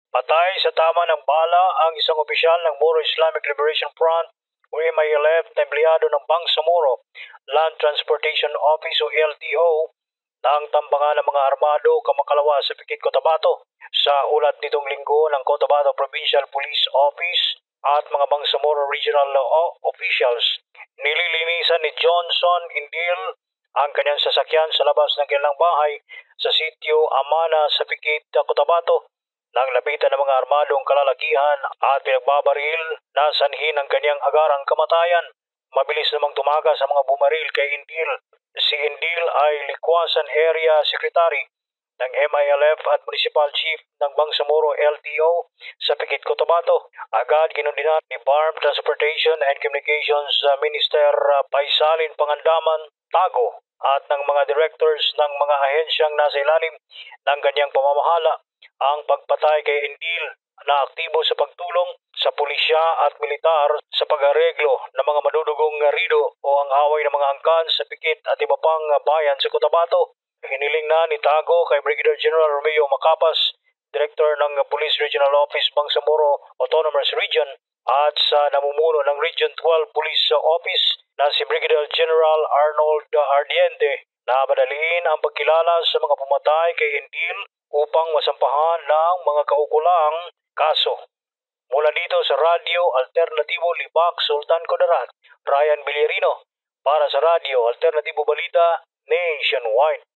Patay sa tama ng bala ang isang opisyal ng Moro Islamic Liberation Front o MILF na empleyado ng Bangsamoro Land Transportation Office o LTO na ang tambangan ng mga armado kamakalawa sa Pikit, Cotabato. Sa ulat nitong linggo ng Cotabato Provincial Police Office at mga Bangsamoro Regional officials, nililinisan ni Johnson Indil ang kanyang sasakyan sa labas ng kanilang bahay sa sitio Amana sa Pikit, Cotabato nang lapitan ng mga armadong kalalakihan at pinagbabaril na sanhi ng kanyang agarang kamatayan. Mabilis namang tumakas sa mga bumaril kay Indil. Si Indil ay Likwasan Area Secretary ng MILF at Municipal Chief ng Bangsamoro LTO sa Pikit, Cotabato. Agad kinundinan ni Farm Transportation and Communications Minister Paisalin Pangandaman Tago at ng mga directors ng mga ahensyang nasa ilalim ng kanyang pamamahala ang pagpatay kay Indil na aktibo sa pagtulong sa pulisya at militar sa pag-areglo ng mga madudugong rido o ang away ng mga angkan sa Pikit at iba pang bayan sa Cotabato. Hiniling na ni Tago kay Brigadier General Romeo Macapas, Director ng Police Regional Office Bangsamoro Autonomous Region, at sa namumuno ng Region 12 Police Office na si Brigadier General Arnold Ardiente na madaliin ang pagkilala sa mga pumatay kay Indil upang masampahan ng mga kaukulang kaso. Mula dito sa Radyo Alternatibo Libak, Sultan Kudarat, Ryan Villarino para sa Radyo Alternatibo Balita Nationwide.